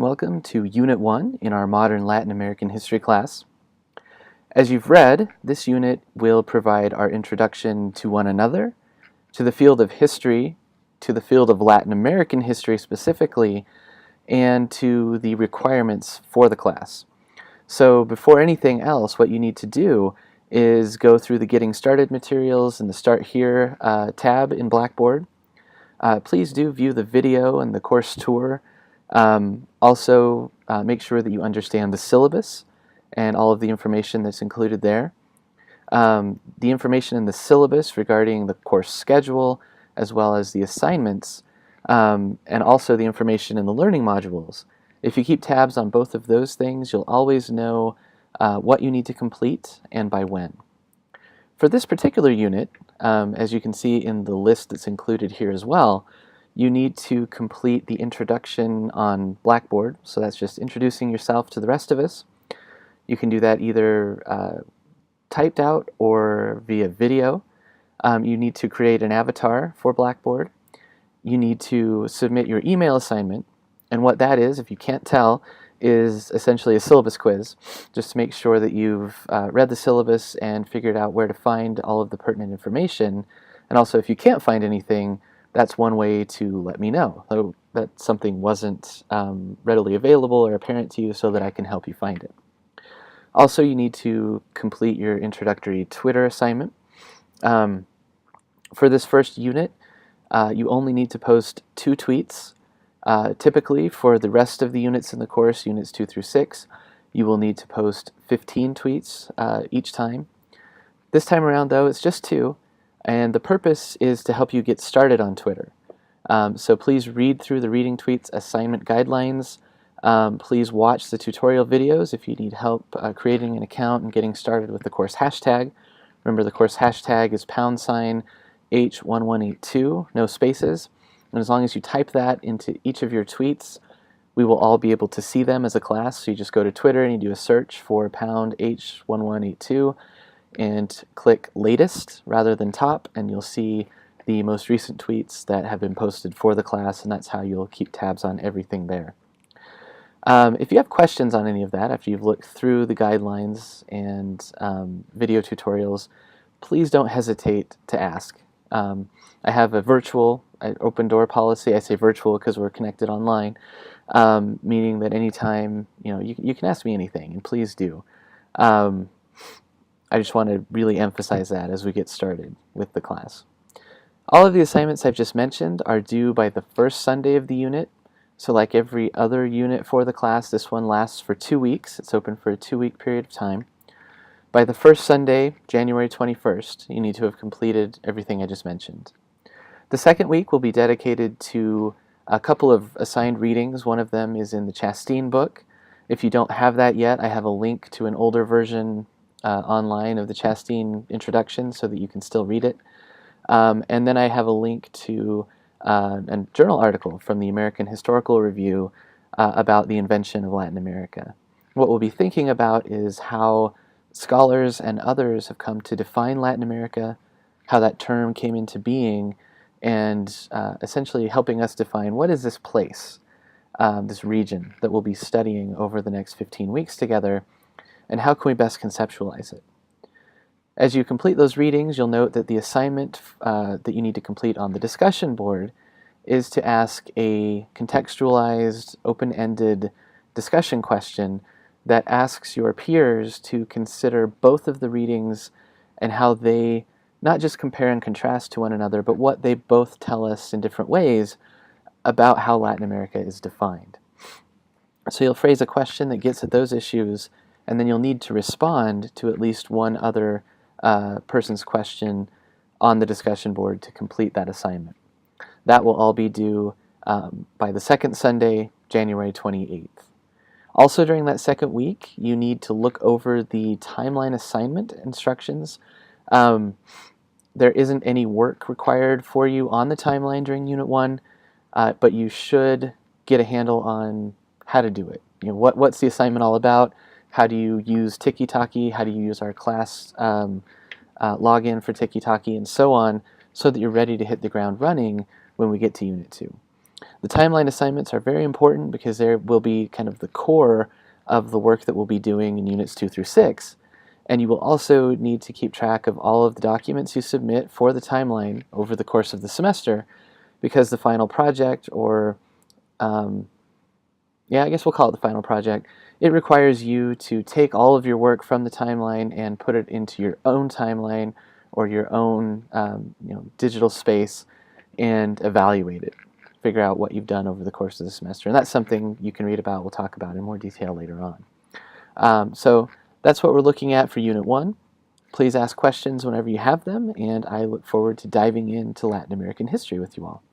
and welcome to Unit 1 in our Modern Latin American History class. As you've read, this unit will provide our introduction to one another, to the field of history, to the field of Latin American history specifically, and to the requirements for the class. So before anything else, what you need to do is go through the Getting Started materials in the Start Here tab in Blackboard. Please do view the video and the course tour. Also, make sure that you understand the syllabus and all of the information that's included there. The information in the syllabus regarding the course schedule, as well as the assignments, and also the information in the learning modules. If you keep tabs on both of those things, you'll always know what you need to complete and by when. For this particular unit, as you can see in the list that's included here as well, you need to complete the introduction on Blackboard, so that's just introducing yourself to the rest of us. You can do that either typed out or via video. You need to create an avatar for Blackboard. You need to submit your email assignment, and what that is, if you can't tell, is essentially a syllabus quiz, just to make sure that you've read the syllabus and figured out where to find all of the pertinent information. And also, if you can't find anything, that's one way to let me know that something wasn't readily available or apparent to you so that I can help you find it. Also, you need to complete your introductory Twitter assignment. For this first unit, you only need to post 2 tweets. Typically, for the rest of the units in the course, units 2 through 6, you will need to post 15 tweets each time. This time around, though, it's just 2. And the purpose is to help you get started on Twitter. So please read through the Reading Tweets assignment guidelines. Please watch the tutorial videos if you need help creating an account and getting started with the course hashtag. Remember, the course hashtag is #H1182, no spaces. And as long as you type that into each of your tweets, we will all be able to see them as a class. So you just go to Twitter and you do a search for #H1182. And click latest rather than top, and you'll see the most recent tweets that have been posted for the class, and that's how you'll keep tabs on everything there. If you have questions on any of that after you've looked through the guidelines and video tutorials, please don't hesitate to ask. I have a virtual open door policy. I say virtual because we're connected online, meaning that anytime you can ask me anything, and please do. I just want to really emphasize that as we get started with the class. All of the assignments I've just mentioned are due by the first Sunday of the unit. So like every other unit for the class, this one lasts for 2 weeks. It's open for a 2-week period of time. By the first Sunday, January 21st, you need to have completed everything I just mentioned. The second week will be dedicated to a couple of assigned readings. One of them is in the Chasteen book. If you don't have that yet, I have a link to an older version online of the Chasteen introduction so that you can still read it. And then I have a link to a journal article from the American Historical Review about the invention of Latin America. What we'll be thinking about is how scholars and others have come to define Latin America, how that term came into being, and essentially helping us define what is this place, this region that we'll be studying over the next 15 weeks together, and how can we best conceptualize it. As you complete those readings, you'll note that the assignment that you need to complete on the discussion board is to ask a contextualized, open-ended discussion question that asks your peers to consider both of the readings and how they not just compare and contrast to one another, but what they both tell us in different ways about how Latin America is defined. So you'll phrase a question that gets at those issues, and then you'll need to respond to at least one other person's question on the discussion board to complete that assignment. That will all be due by the second Sunday, January 28th. Also during that second week, you need to look over the timeline assignment instructions. There isn't any work required for you on the timeline during Unit 1, but you should get a handle on how to do it. What's the assignment all about? How do you use Tiki-Taki? How do you use our class login for Tiki-Taki, and so on, so that you're ready to hit the ground running when we get to Unit 2. The timeline assignments are very important because they will be kind of the core of the work that we'll be doing in Units 2 through 6. And you will also need to keep track of all of the documents you submit for the timeline over the course of the semester, because the final project, or I guess we'll call it the final project, it requires you to take all of your work from the timeline and put it into your own timeline or your own digital space and evaluate it. Figure out what you've done over the course of the semester. And that's something you can read about, we'll talk about in more detail later on. So that's what we're looking at for Unit 1. Please ask questions whenever you have them, and I look forward to diving into Latin American history with you all.